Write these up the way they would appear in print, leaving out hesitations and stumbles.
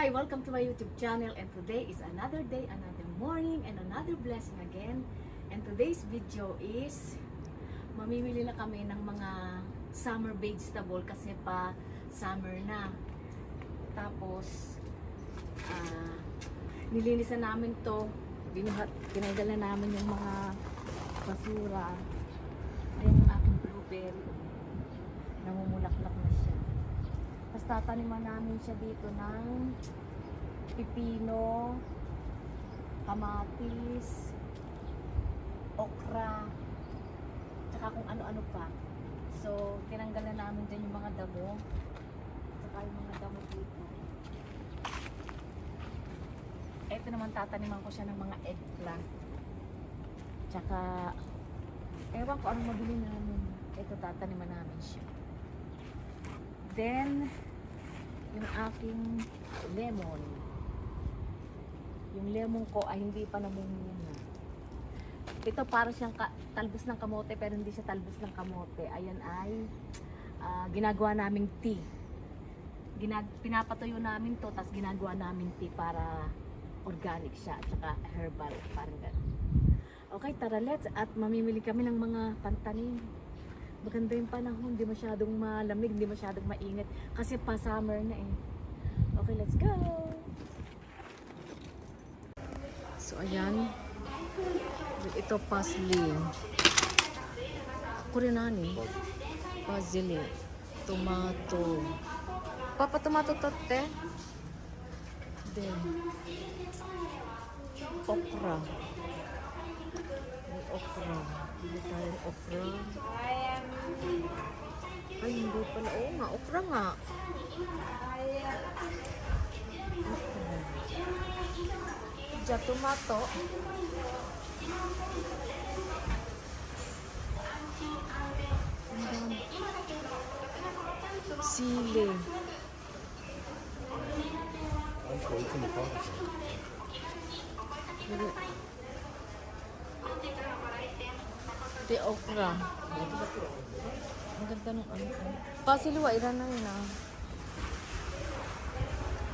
Hi! Welcome to my YouTube channel, and today is another day, another morning, and another blessing again. And today's video is mamimili na kami ng mga summer vegetable kasi pa summer na. Tapos nilinisan namin to, tinanggal na namin yung mga basura. Ayan yung aking blueberry, namumulaklak na siya. Tapos tataniman namin siya dito ng pipino, kamatis, okra, tsaka kung ano-ano pa. So, tinanggal na namin dyan yung mga damo, tsaka yung mga damo dito. Ito naman tataniman ko siya ng mga eggplant. Tsaka, ewan ko anong mabili namin. Ito tataniman namin siya. Then, yung aking lemon. Yung lemon ko ay hindi pa namumuna. Ito para siyang talbos ng kamote pero hindi siya talbos ng kamote. Ayan ay ginagawa naming tea. Pinapatuyo namin to, tapos ginagawa namin tea para organic siya at saka herbal. Parang ganun. Okay, tara let's. At mamimili kami ng mga pantanim. Maganda yung panahon, hindi masyadong malamig, hindi masyadong mainit kasi pa summer na eh. Okay, let's go! So ayan, ito parsley, kurinani, parsley, tomato, papa tomato totte, then okra. Okra. Hindi tayong okra. Ay, hindi pala. Oo nga, okra nga. Okra. Diya, tomato. Sili. Di okra. Ang ganda ng ano. Pasili wa iran na yun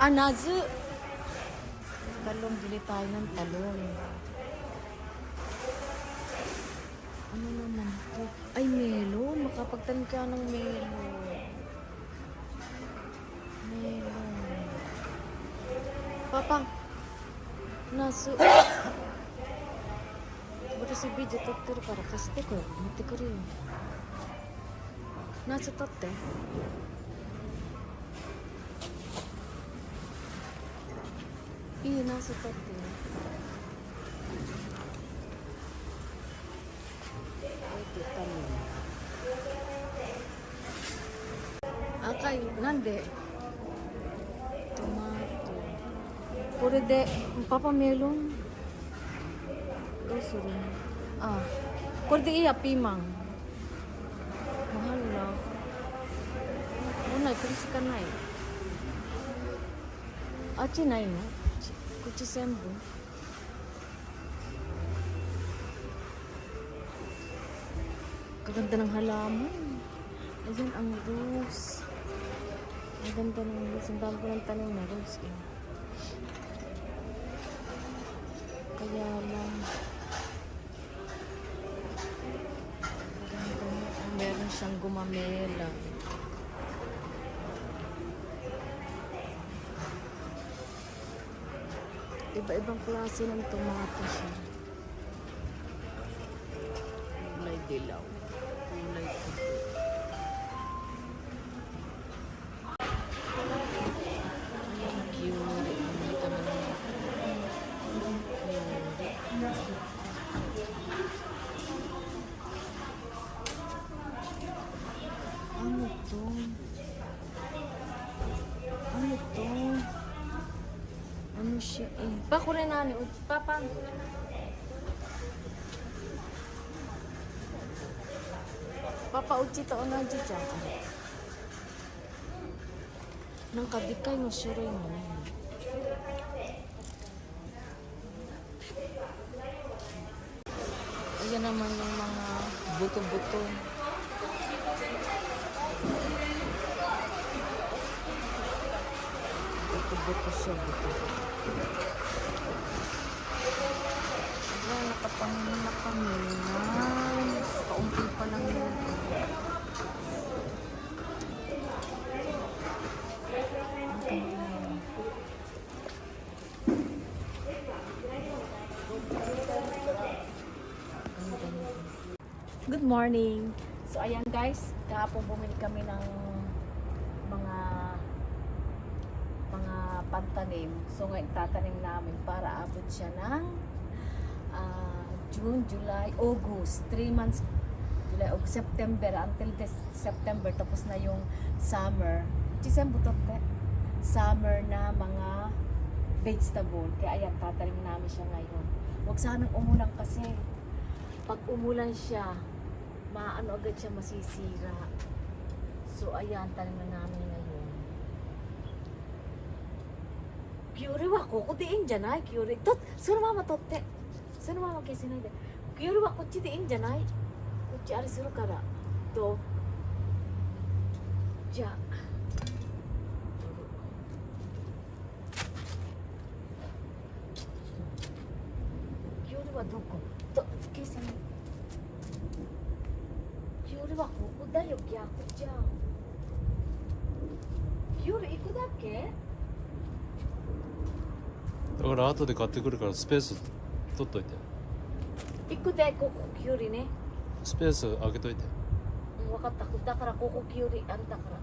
ah. Nazu. Talong, bili tayo ng talong. Ano naman ito? Ay, melon. Makapagtanim ka ng melon. Melon. Papa. Nasu. 私ビデオ撮ってるから貸してくれ、持ってくるよ。夏撮って。いい夏撮ってよ。赤い、なんでトマト。これでパパメロン。どうするの？これでいいや、ピーマン。mahal na. Una, ito si kanay. Chinay no? Kuchisembo. Kaganda ng halaman. Ayan ang rose. Ang ganda ng rose. Ang dami ko ng tanim na rose. Kaya lang. Meron siyang gumamela. Iba-ibang klase ng tomato siya. Kulay dilaw. Kulay puti. Ayan, cute. Hindi kami Ano to? Ano to? Ano siya eh? Pakurinani. Papa. Papa, uchi to na dyan. Nang kabikay mo sure mo. Ayan naman yung mga buto-buto. Buto siya, buto. Ay, nakapangin na kami. Ay, kaunti pa lang yun. Good morning. So ayan guys, kahapon bumili kami ng mga pantanim. So ngayon tatanim namin para abot siya ng June, July, August. 3 months. July, August, September. Until this September, tapos na yung summer. December to summer na mga vegetable. Kaya ayan, tatanim namin siya ngayon. Huwag sanang umulan kasi. Pag umulan siya, maano agad siya masisira. So ayan, tanim na namin ngayon. Kyuri wa ko diin janai kyuri. Tot, sino mama totte. Sino mama kesi nai de. Kyuri wa kochi de in janai. Kochi ari suru kara. To. Ja. Kyuri wa doko? To, kesi nai. Kyuri wa koko da yo gyaku ja. Kyuri iku dakke? だから後で買ってくるからスペース取っといて。行くで、ここキュウリね。スペース開けといて。分かった。だからここキュウリあれだから。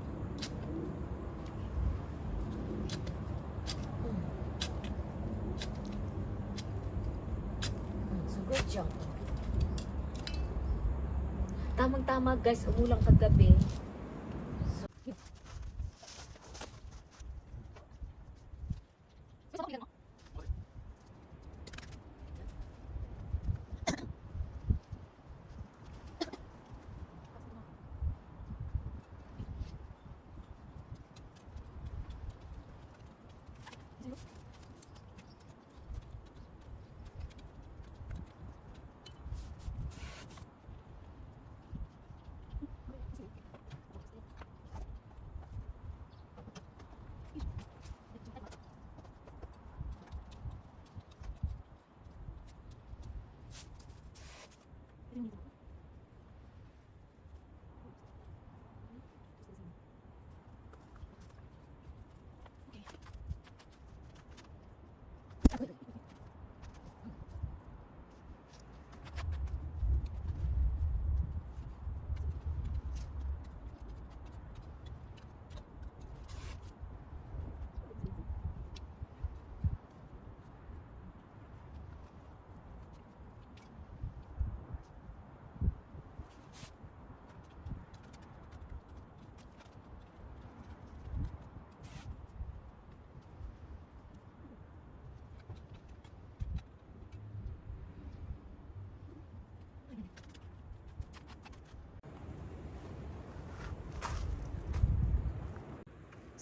すごいじゃん。Tamang-tama guys, umulang kagabi.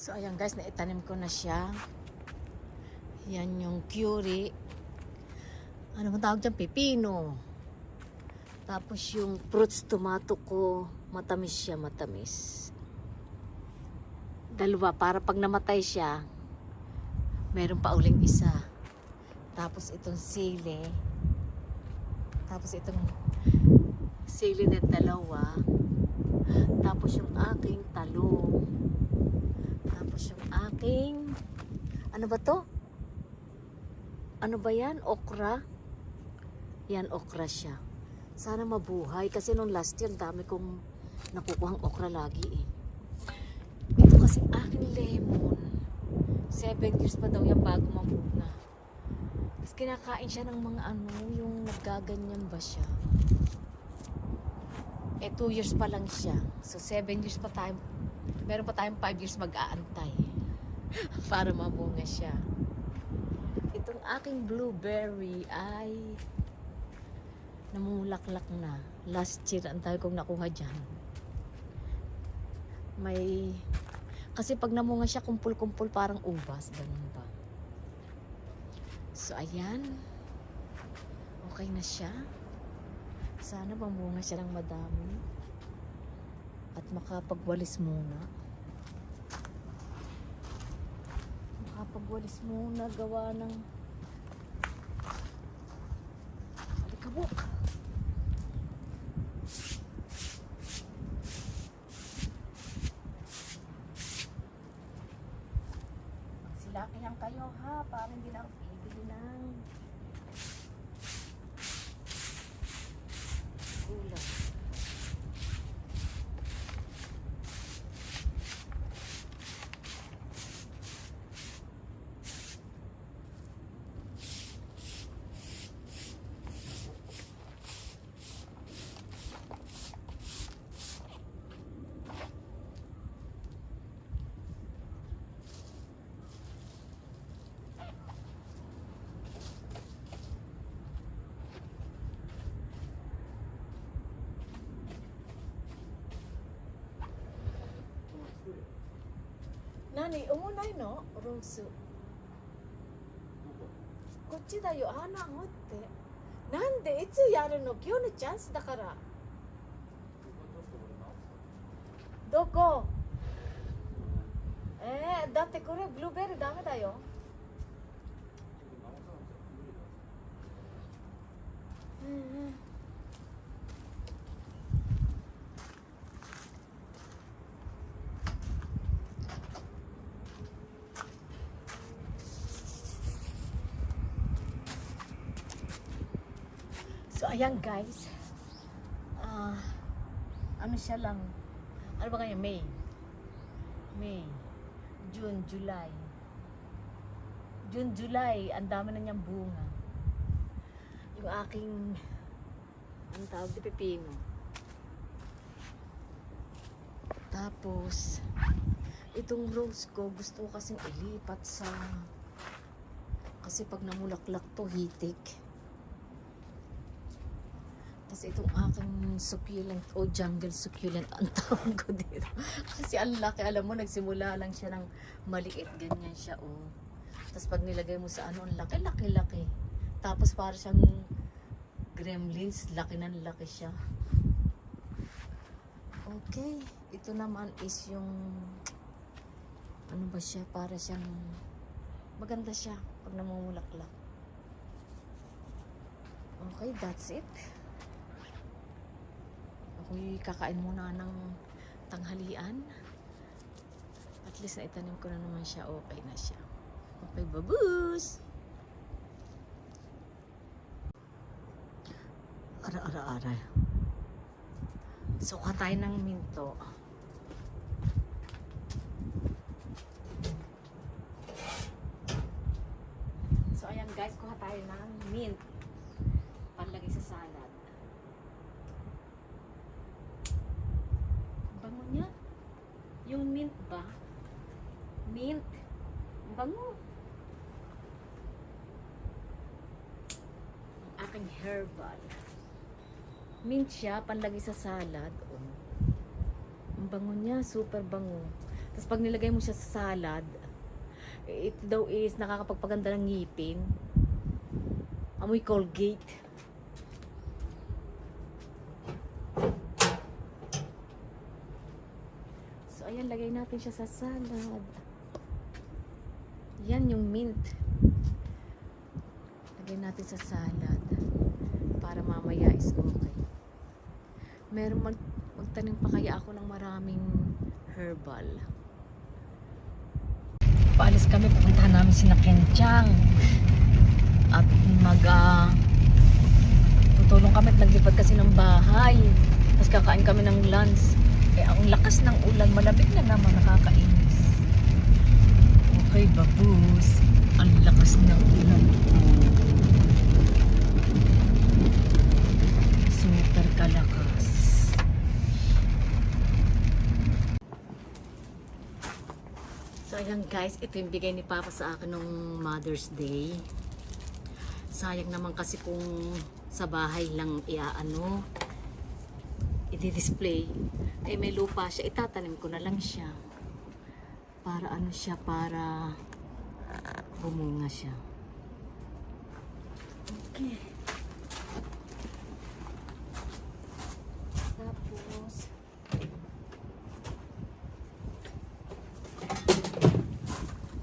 So ayan guys, naitanim ko na siya. Yan yung kyuri. Ano bang tawag dyan? Pepino. Tapos yung fruits tomato ko, matamis siya, matamis. Dalawa, para pag namatay siya, meron pa uling isa. Tapos itong sili. Tapos itong sili na dalawa. Tapos yung aking talong. Tapos yung aking, ano ba to? Ano ba yan? Okra? Yan, okra siya. Sana mabuhay. Kasi nung last year, dami kong nakukuhang okra lagi eh. Ito kasi aking lemon. 7 years pa daw yan bago mamunga. Tapos kinakain siya ng mga ano, yung naggaganyan ba siya. Eh 2 years pa lang siya. So 7 years pa tayo. Meron pa tayong 5 years mag-aantay para mamunga siya. Itong aking blueberry ay namumulaklak na. Last year, ang tayo kong nakuha dyan. Kasi pag namunga siya, kumpul-kumpul parang ubas. Ganun ba? So, ayan. Okay na siya. Sana mamunga siya ng madami. At makapagwalis muna. pagwalis muna gawa ng alikabok. Magsilakihan kayo ha, para hindi na ako bibili ng gulay. Nani, umunay no? Rosu. こっちだよ、穴掘って。なんでいつやるの？今日のチャンスだから。どこ？だってこれブルーベリーダメだよ。So, ayan guys. Ano siya lang. Ano ba kanya? May, June, July. June, July. Ang dami na niyang bunga. Yung aking, ang tawag di pepino. Tapos, itong rose ko, gusto ko kasing ilipat sa, kasi pag namulaklak to, hitik. Tapos itong aking succulent o jungle succulent ang tawag ko dito. Kasi ang laki, alam mo, nagsimula lang siya ng maliit, ganyan siya, oh. Tapos pag nilagay mo sa ano, ang laki. Tapos para siyang gremlins, laki ng laki siya. Okay, ito naman is yung, ano ba siya, para siyang, maganda siya pag namumulaklak. Okay, that's it. Ako'y kakain muna ng tanghalian. At least naitanim ko na naman siya. Okay na siya. Okay, babus! Ara. Suka tayo ng minto. So, ayan guys, kuha tayo ng mint. Panlagay sa salad. Bango niya. Yung mint ba? Mint. Bango. Ang aking herbal. Mint siya, panlagay sa salad. Oh. Ang bango niya, super bango. Tapos pag nilagay mo siya sa salad, ito daw is nakakapagpaganda ng ngipin. Amoy Colgate. So, ayan, lagay natin siya sa salad. Yan yung mint. Lagay natin sa salad. Para mamaya is okay. Meron magtanim pa kaya ako ng maraming herbal. Paalis kami, pupuntahan namin si Kenchang. At tutulong kami at naglipad kasi ng bahay. Tapos kakain kami ng lunch. Ang lakas ng ulan, malamig na naman, nakakainis. Okay, babus. Ang lakas ng ulan. Super kalakas. So ayan guys, ito yung bigay ni Papa sa akin nung Mother's Day. Sayang naman kasi kung sa bahay lang i-display. Eh may lupa siya, itatanim ko na lang siya. Para para bumunga siya. Okay.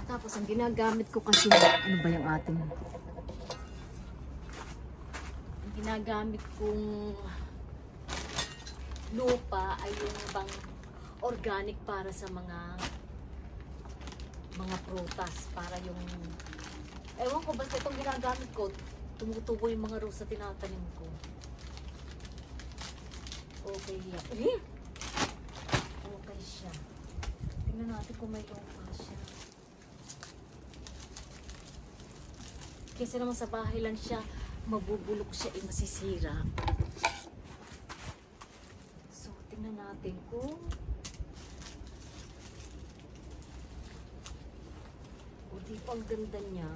Tapos Ang ginagamit ko kasi, ano ba yung ating? Ang ginagamit kong lupa ay yung bang organic para sa mga prutas, para yung, ewan ko, basta itong ginagamit ko, tumutubo yung mga rose na tinatanim ko. Okay yan. Okay siya. Tingnan natin kung may lupa siya. Kasi naman sa bahay lang siya, mabubulok siya, masisira. So, tingnan natin kung di pa ang ganda niya.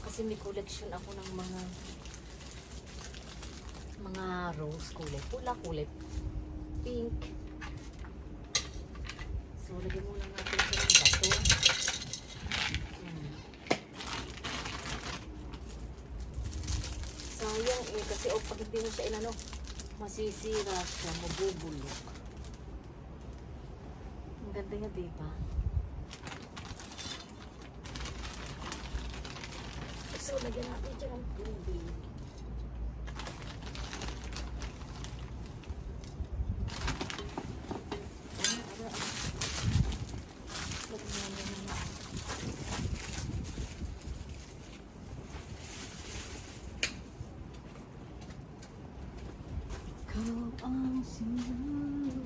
Kasi may collection ako ng mga rose, kulay pula, kulay pink. So, lagyan muna natin siya ng bato. Sayang eh, kasi pag hindi mo siya inano, masisira siya, mabubulok. Ang ganda niya, diba? So, lagyan natin siya ng tubig. Ikaw ang sinalo.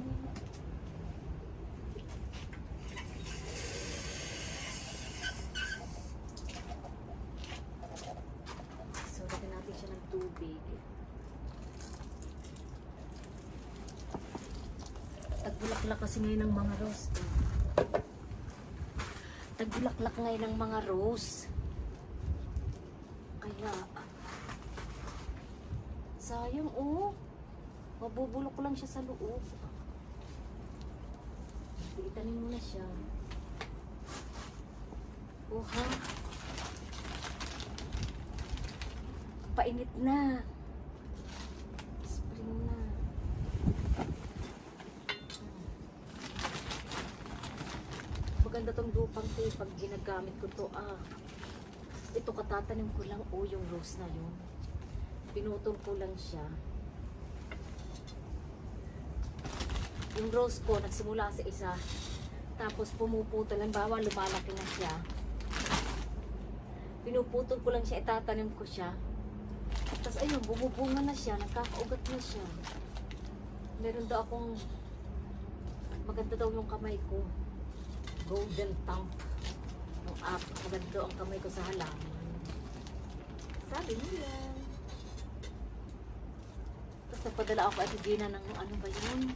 So, lagyan natin siya ng tubig. Tagbulaklak kasi ngayon ng mga rose. Tagbulaklak ngayon ng mga rose. Kaya, sayang oh. Mabubulok lang siya sa loob. Itanim mo na siya. Oh ha. Painit na. Spring na. Maganda tong lupang to pag ginagamit ko to. Ito katatanim ko lang yung rose na yun. Pinutol ko lang siya. Yung rose ko, nagsimula sa isa. Tapos pumuputol. Halimbawa, lumalaki na siya. Pinuputol ko lang siya, itatanim ko siya. Tapos ayun, bumubunga na siya. Nagkakaugat na siya. Meron daw akong, maganda daw yung kamay ko. Golden thumb. Yung app, maganda daw ang kamay ko sa halaman. Sabi nila. Tapos nagpadala ako at Gina ng ano ba yun?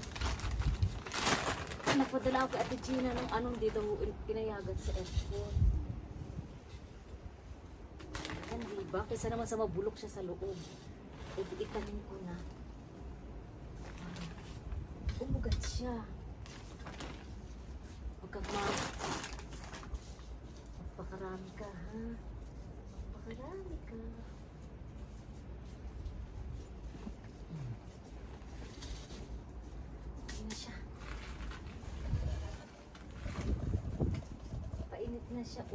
Nagpadala ako kay Ate Gina ng anong dito pinayagan sa F4. Yan diba? Kaysa naman sa mabulok siya sa loob. E di itanim ko na. Umugat siya. Magpakarami ka ha. Magpakarami ka. Ayan na siya. Na siya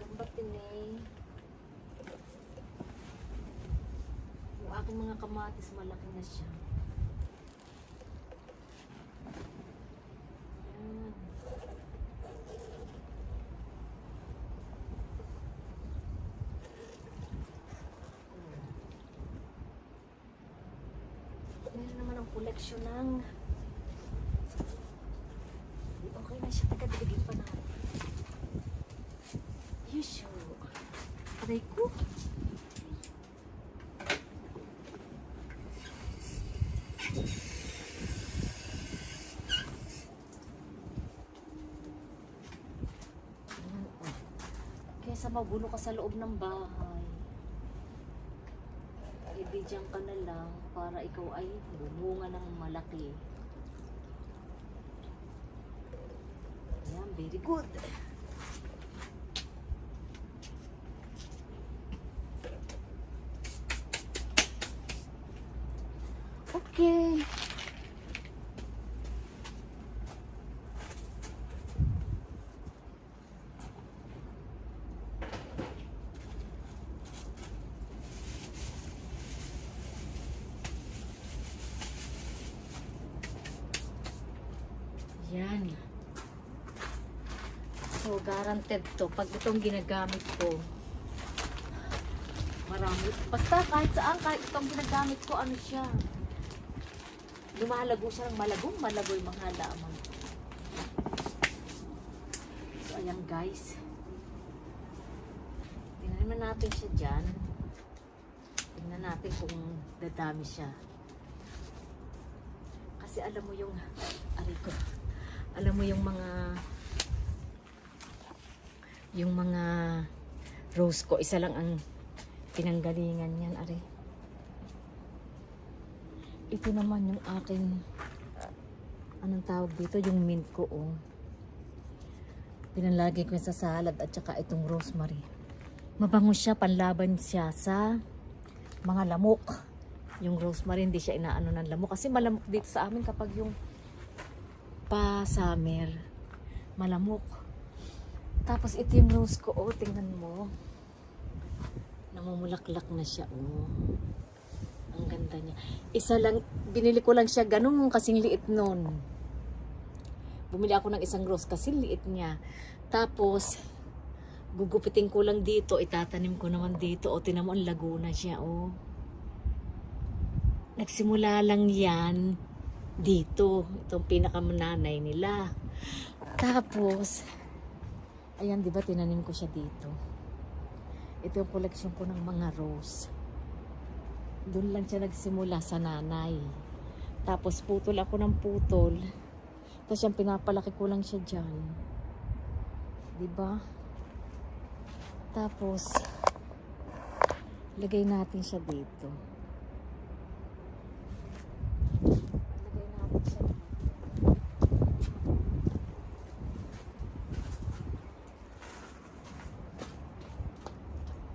gambatin eh. Yung aking mga kamatis malaki na siya. Ayan. Meron naman ang koleksyon ng okay na siya, taga-digig pa natin. Yusho. Aray ko. Kaysa magulo ka sa loob ng bahay. Hindi dyan ka na lang para ikaw ay bumunga ng malaki. Ayan, very good. Okay. Yan. So, guaranteed to. Pag itong ginagamit ko, marami. Basta kahit saan, kahit itong ginagamit ko, ano siya. Lumalago siya ng malagong malago yung mga halaman. So, ayan guys. Tingnan natin siya dyan. Tingnan natin kung dadami siya. Kasi alam mo yung, alam mo yung mga rose ko, isa lang ang pinanggalingan yan, ari. Ito naman yung aking, anong tawag dito, yung mint ko, oh. Pinalagay ko sa salad at saka itong rosemary. Mabango siya, panlaban siya sa mga lamok. Yung rosemary, hindi siya inaano ng lamok. Kasi malamok dito sa amin kapag yung pa-summer, malamok. Tapos ito yung rose ko, oh, tingnan mo. Namumulaklak na siya, oh. Ang ganda niya. Isa lang, binili ko lang siya ganun kasing liit nun. Bumili ako ng isang rose kasing liit niya. Tapos, gugupitin ko lang dito, itatanim ko naman dito. O, tinan mo, ang laguna siya, oh. Nagsimula lang yan dito. Itong pinakamananay nila. Tapos, ayan, di ba, tinanim ko siya dito. Ito yung collection ko ng mga rose. Doon lang siya nagsimula sa nanay. Tapos putol ako ng putol. Tapos yung pinapalaki ko lang siya dyan. Diba? Tapos lagay natin siya dito. Lagay natin siya dito.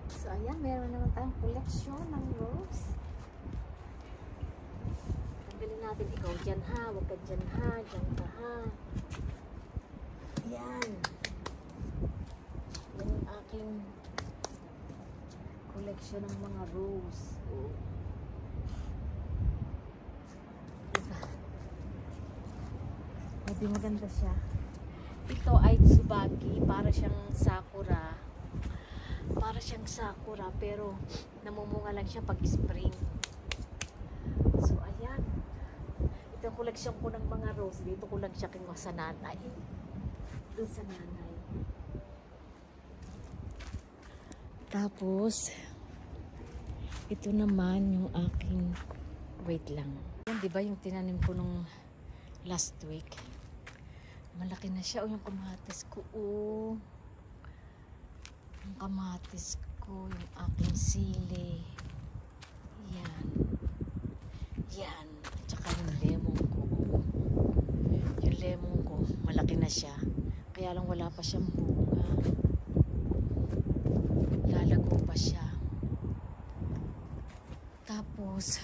So ayan, meron naman tayong collection ng rose. Tanggalin natin, ikaw dyan ha, huwag ka dyan ha, dyan ka ha. Yan. Yan yung aking collection ng mga rose. Oh. Diba? Hindi maganda siya. Ito ay tsubaki, para siyang sakura. Para siyang sakura, pero namumunga lang siya pag spring. So, ayan. Ito yung collection ko ng mga rose. Dito ko lang siya kinuha sa nanay. Doon sa nanay. Tapos, ito naman yung aking, wait lang. Yan, diba yung tinanim ko nung last week? Malaki na siya. O, yung kamatis ko. Oh. Yung kamatis ko, yung aking sili. Yan. Yan. At saka yung lemon ko. Yung lemon ko, malaki na siya. Kaya lang wala pa siyang bunga. Lalago pa siya. Tapos,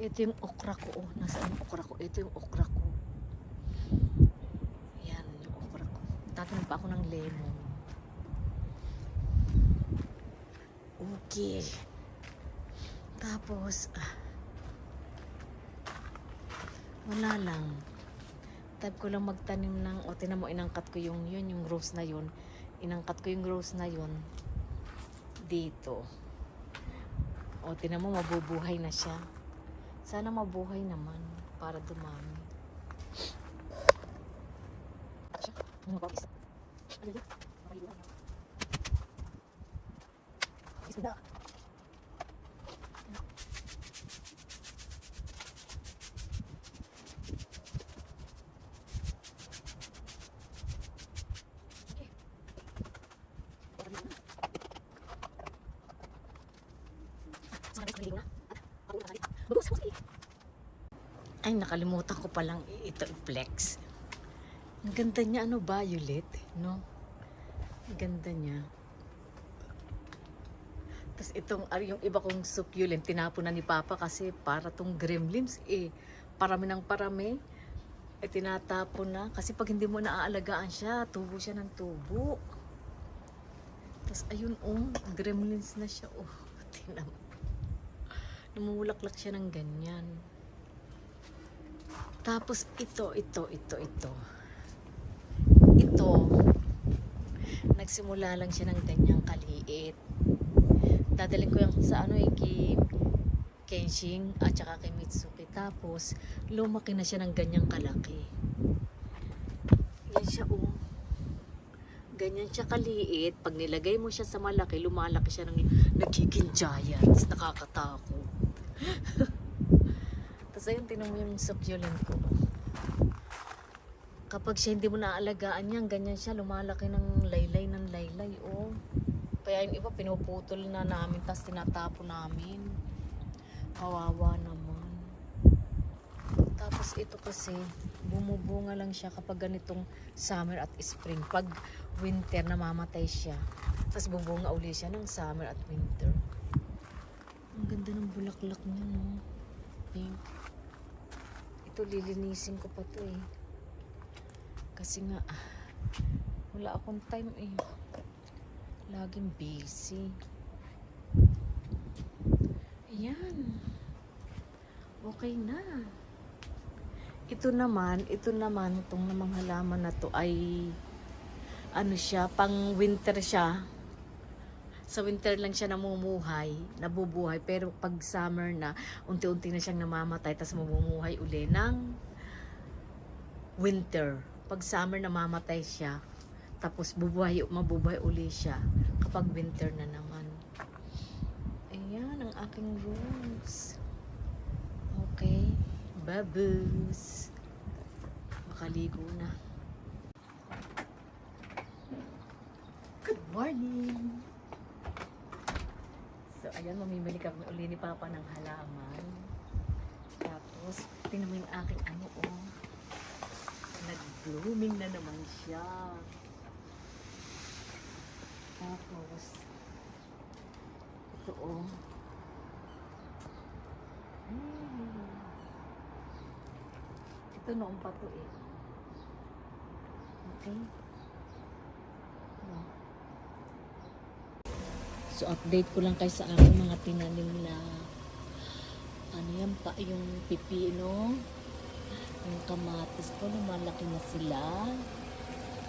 ito yung okra ko. Oh, nasaan yung okra ko? Ito yung okra ko. Yan, yung okra ko. Tatanim pa ako ng lemon. Okay. Tapos, wala lang. Type ko lang magtanim ng, o tinan mo, inangkat ko yung rose na yun. Inangkat ko yung rose na yun dito. O tinan mo, mabubuhay na siya. Sana mabuhay naman para dumami. Ano ba? Na. Ay, nakalimutan ko palang ito i-flex. Ang ganda niya, ano, violet, no? Ang ganda niya. Tapos itong, yung iba kong succulent, tinapon na ni Papa kasi para tong gremlins, parami ng parami. Tinatapon na. Kasi pag hindi mo naaalagaan siya, tubo siya ng tubo. Tapos ayun, gremlins na siya. Tingnan mo. Namumulaklak siya ng ganyan. Tapos ito. ito, nagsimula lang siya ng ganyang kaliit. Dadalhin ko yung sa kay Kenshin at saka kay Mitsuki. Tapos, lumaki na siya ng ganyang kalaki. Yan siya, oh. Ganyan siya kaliit. Pag nilagay mo siya sa malaki, lumalaki siya ng nagiging giants. Nakakatakot. Tapos ayun, tinan mo yung succulent ko. Kapag siya hindi mo naaalagaan yan, ganyan siya, lumalaki ng laylay ng laylay. Oh. Kaya yung iba, pinuputol na namin, tapos tinatapon namin. Kawawa naman. Tapos ito kasi, bumubunga lang siya kapag ganitong summer at spring. Pag winter, namamatay siya. Tapos bubunga uli siya ng summer at winter. Ang ganda ng bulaklak niya, no? Pink. Ito, lilinisin ko pa to eh. Kasi nga, wala akong time eh. Laging busy. Ayan. Okay na. Ito naman, itong namang halaman na to ay ano siya, pang winter siya. Sa winter lang siya namumuhay, nabubuhay, pero pag summer na, unti-unti na siyang namamatay, tapos mamumuhay uli ng winter. Pag summer namamatay siya, tapos mabubuhay uli siya kapag winter na naman. Ayan ang aking rooms. Okay. Babus. Makaligo na. Good morning. So, ayan, mamimili kami uli ni Papa ng halaman. Tapos, tingnan mo yung aking oh. Nag-blooming na naman siya. Tapos, ito oh. Ito noong pa to eh. Okay. So, update ko lang kayo sa aking mga tinanim na ano yan pa, yung pipino, yung kamatis ko, lumalaki na sila.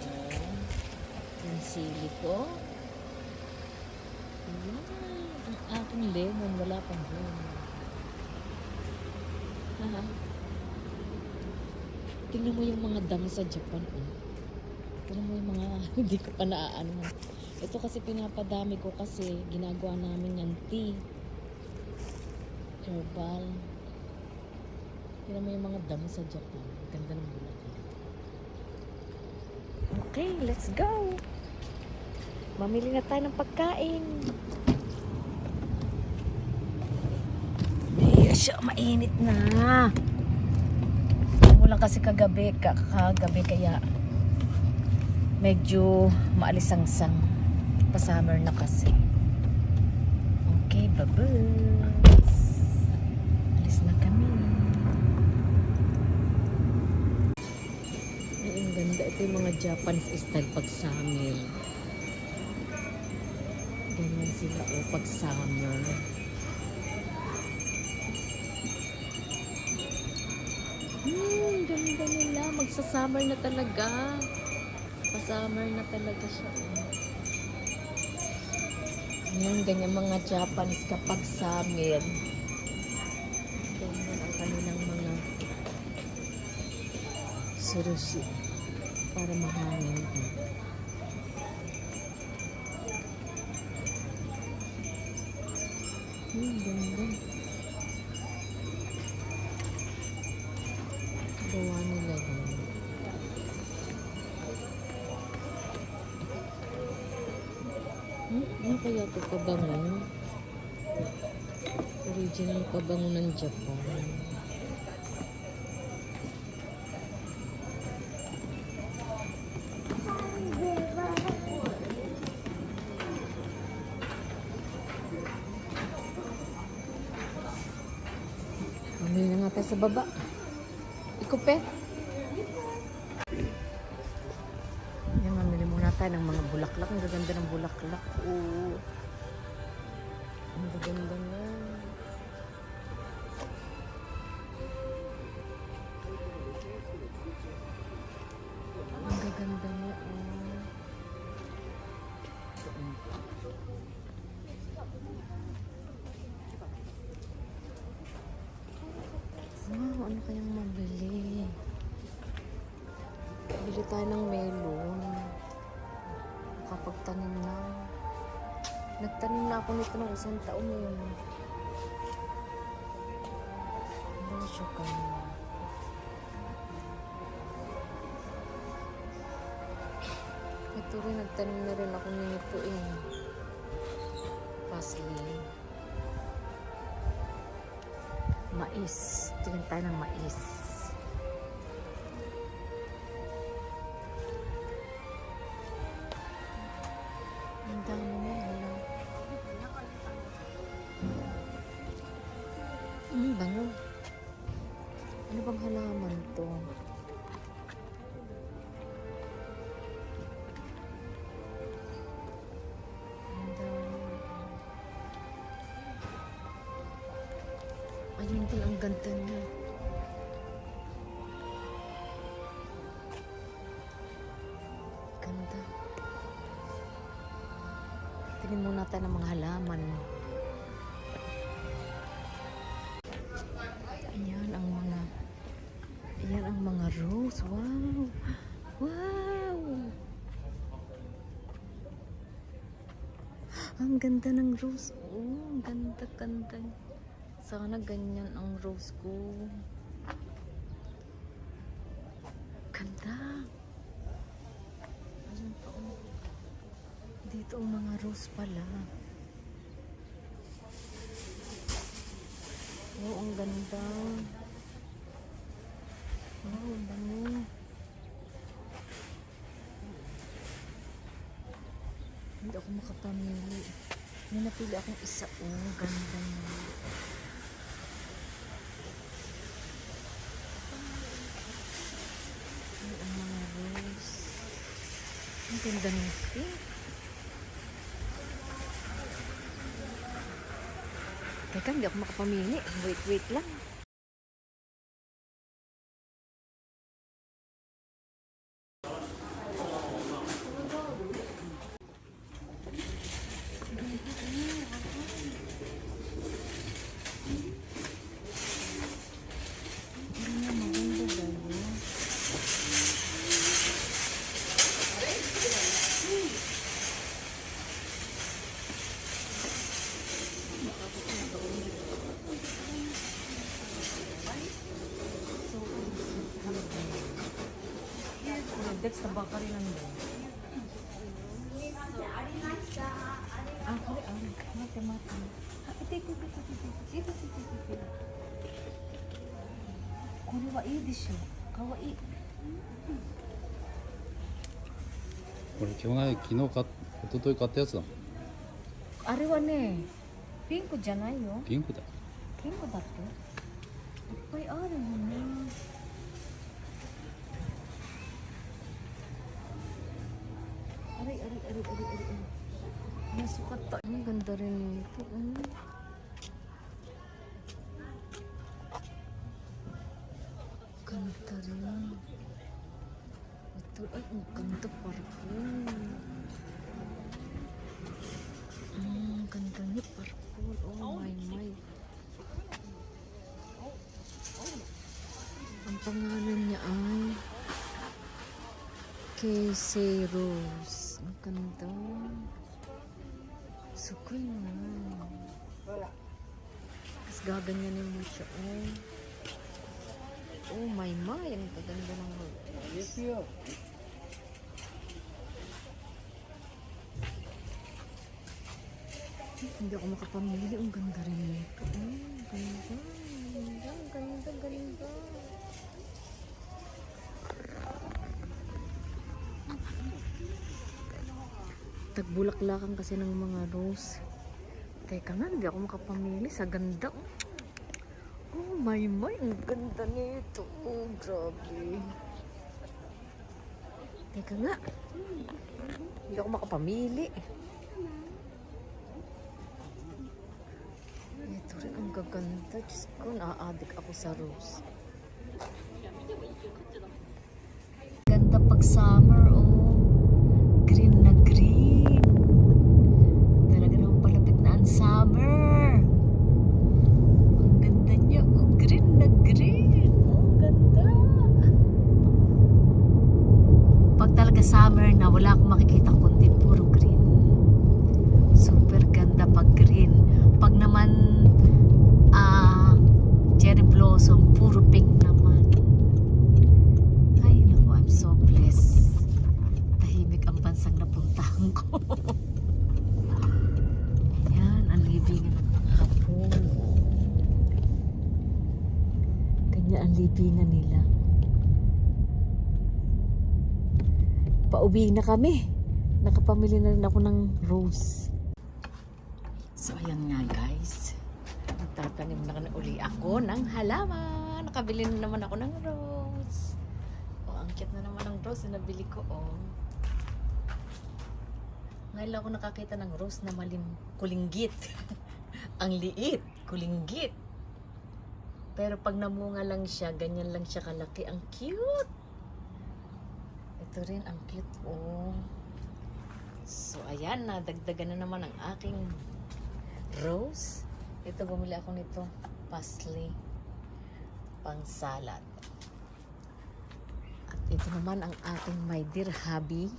Ayan. Yung sili ko. Ayan. Ang aking lemon, wala pang bunga. Haha. Tingnan mo yung mga damo sa Japan. Tingnan mo yung mga hindi ko pa naaano. Ito kasi pinapadami ko kasi ginagawa namin yung tea. Herbal. Tingnan mo yung mga damo sa Japan. Ganda ng bulaklak. Okay, let's go! Mamili na tayo ng pagkain. Yes, mainit na. Lang kasi kagabi kaya medyo maalisangsang pa-summer na kasi. Okay, babus. Alis na kami. Ay, ang ganda. Ito yung mga Japanese style pag-summer. Ganyan sila pag-summer. Ganda nila. Magsa-summer na talaga. Pa-summer na talaga siya. Ayan, ganyan mga Japanese kapag summer. Ganyan ang kanilang mga surushi para mahangin. Ganda. Gawa nila yun. Ano kaya ito pabango? Original pabango ng Japan. Mamili na nga tayo sa baba. Ikupe. Yan, mamili muna tayo ng mga bulaklak. Ang gaganda ng bulaklak. Oo. Ang gaganda na. Ang gaganda na. ano kayang mabili? Bili tayo ng melon. Kapagtanim na. Nagtanim na ako nito ng 1 taon ngayon. Presyo ka na. Ito rin, nagtanim na rin ako nito eh. Parsley. Mais. Tingin tayo ng mais. Ang dami na ano. Bango. Ano bang halaman to? Ang dami. Ayun din, ang ganda niya. Ganda. Tingin muna tayo ng mga halaman. Ayan ang mga rose. Wow! Wow! Ang ganda ng rose. Oh, ang ganda, ganda. Sana ganyan ang rose ko. Ganda. Ayan pa oh. Dito ang mga rose pala. Oh, ang ganda. Oh, ang bango. Hindi ako makapamili. May napili akong isa. Oh, ganda na. Ay, ang mga rose. Ang ganda ng pink. Teka, hindi ako makapamili. Wait lang. Dex na baka rin nandun. Kore, mate. Ito. Kore wa ii desho. Kawaii. これ今日昨日一昨日買ったやつだもん。あれはね、ピンクじゃないよ。ピンクだ。ピンクだって。いっぱいあるよね。Aray. Nasukat pa. Ang ganda rin ito. Ganda rin. Ito, ay, ang ganda purple. Ganda niya purple. Oh my. Ang pangalan niya ay Casey Rose. Ang ganda. Sukoy na. Tapos gaganyanin mo siya. Oh my. Ang kaganda ng rose. Hindi ako makapamili. Ang ganda rin ito. Ganda. Tagbulaklakan kasi ng mga rose. Teka nga, hindi ako makapamili sa ganda. Oh my, ang ganda nito. Oh, grabe. Teka nga. Hindi ako makapamili. Ito rin ang gaganda. Diyos ko, na-addict ako sa rose. Ganda pag summer, oh. Green na green. Talaga naman palapit na ang summer. Ang ganda niya, oh. Green na green. ang libingan nila. Pauwi na kami. Nakapamili na rin ako ng rose. So ayan nga guys. Magtatanim na uli ako ng halaman. Nakabili na naman ako ng rose. Oh, ang cute na naman ng rose na nabili ko. Oh. Ngayon lang ako nakakita ng rose na kulinggit. Ang liit, kulinggit. Pero pag namunga lang siya, ganyan lang siya kalaki. Ang cute. Ito rin, ang cute. Oh. So, ayan, nadagdagan na naman ang aking rose. Ito, bumili ako nito. Parsley. Pang salad. At ito naman ang aking my dear hubby.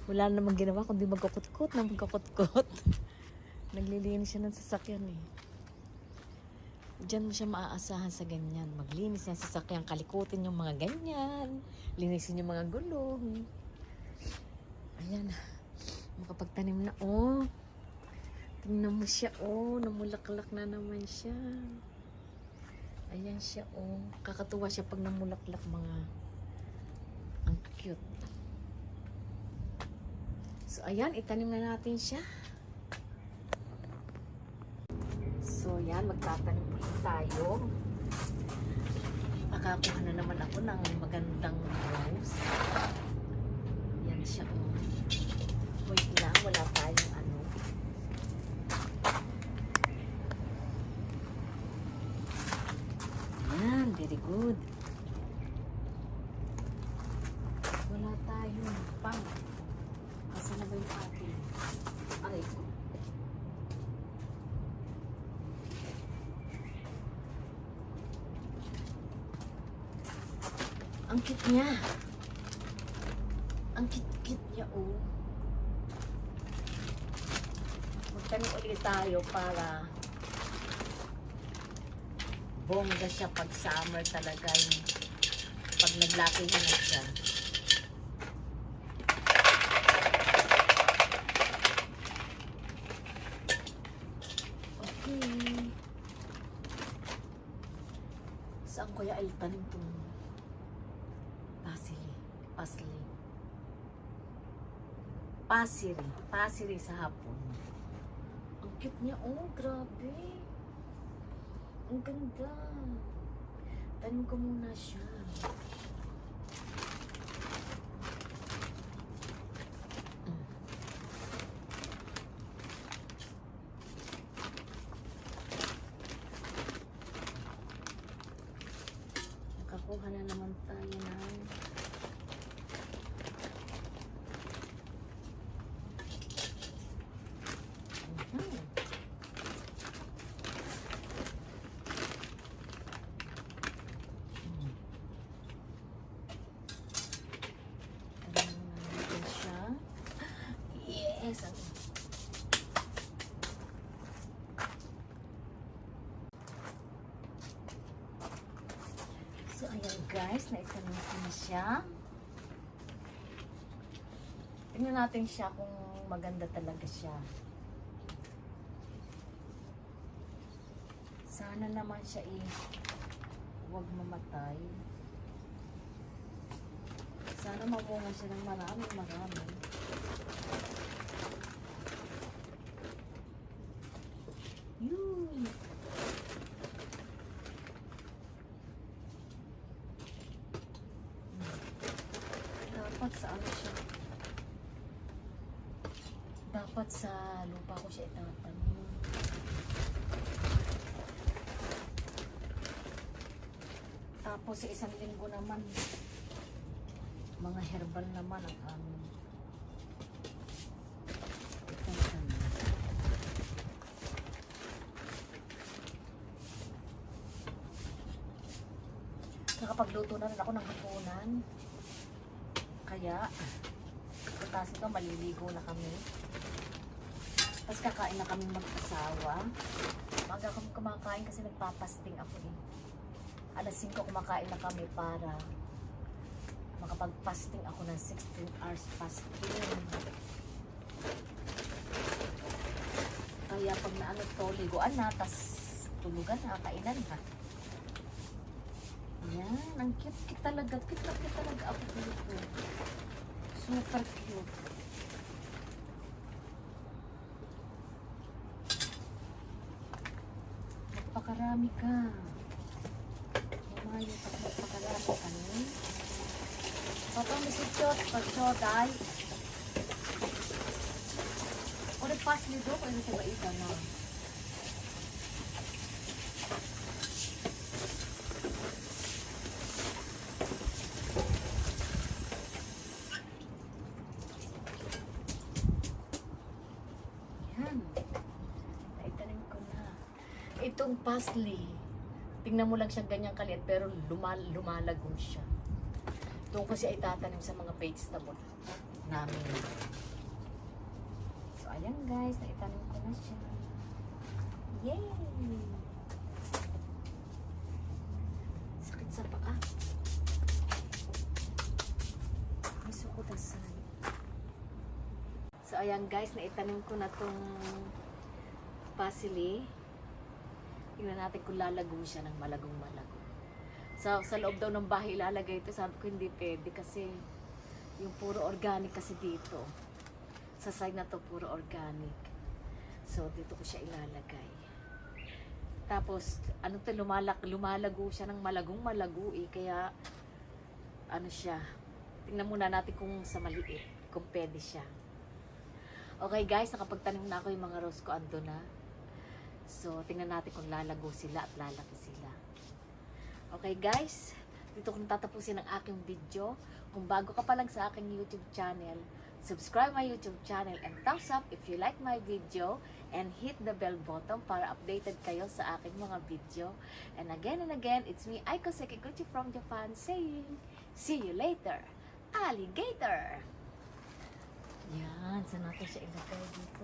Wala namang ginawa kundi magkukutkot na magkukutkot. Naglilinis siya ng sasakyan eh. Diyan mo siya maaasahan sa ganyan. Maglinis ng sasakyan, kalikutin yung mga ganyan. Linisin yung mga gulong. Ayan. Makapagtanim na. Oh. Tingnan mo siya. Oh. Namulaklak na naman siya. Ayan siya. Oh. Kakatuwa siya pag namulaklak mga. Ang cute. So, ayan. Itanim na natin siya. So, yan. Magtatanim ulit tayo. Makakuha na naman ako ng magandang rose. Yan siya. Oh. Wait lang. Wala tayong ano. Yan. Very good. Wala tayong pang. Asa na ba yung ating? Aray ko. Ang cute niya. Ang cute niya, oh. Magtanim ulit tayo para bongga siya pag summer talaga yung pag naglaki na siya. Okay. Saan kaya ay tanim itong pasiri sa hapon. Ang cute niya. Oh, grabe. Ang ganda. Tanim ko muna siya. Nakakuha na naman tayo ng yes. So, ayan guys, naitanim ko na siya. Tingnan natin siya kung maganda talaga siya. Sana naman siya huwag mamatay. Sana mamunga siya ng marami. Yun. Dapat sa ano siya? Dapat sa lupa ko siya itatanim. Tapos sa isang linggo naman, mga herbal naman ang aming itatanim. Nakapagluto na rin ako ng hapunan. Kaya, bukas ito, maliligo na kami. Tapos kakain na kami mag-asawa. Maga kami kumakain kasi nagpapasting ako eh. Alas 5 kumakain na kami para makapag-fasting ako ng 16 hours fasting. Kaya pag naano to, liguan na, tas tulugan na, kainan na. Yan, ang cute talaga. Cute talaga ako dito. Super cute. Magpakarami ka. Mamayo pag magpakarami ka nun. Papa, may suchot. Pagchot ay. O nagpas nito, kung ano sa baita na. Yan. Naitanim ko na. Itong parsley. Tingnan mo lang siya ganyang kaliit pero lumalago siya. Ito kasi ay tatanim sa mga vegetable namin. So ayan guys, naitanim ko na siya. Yay! Sakit sa paa. May sukutasan. So ayan guys, naitanim ko na tong parsley. Tingnan natin kung lalago siya ng malagong-malago. Sa loob daw ng bahay ilalagay ito. Sabi ko hindi pwede kasi yung puro organic kasi dito. Sa side na to puro organic. So dito ko siya ilalagay. Tapos ano to, lumalago siya ng malagong-malago eh. Kaya ano siya. Tingnan muna natin kung sa maliit. Kung pwede siya. Okay guys, nakapagtanim na ako yung mga rose ko. Ando na. So, tingnan natin kung lalago sila at lalaki sila. Okay guys, dito kong tatapusin ang aking video. Kung bago ka pa lang sa aking YouTube channel, subscribe my YouTube channel and thumbs up if you like my video and hit the bell button para updated kayo sa aking mga video. And again, it's me, Aiko Sekiguchi from Japan saying, see you later, alligator! Yan, saan natin siya ilagay dito?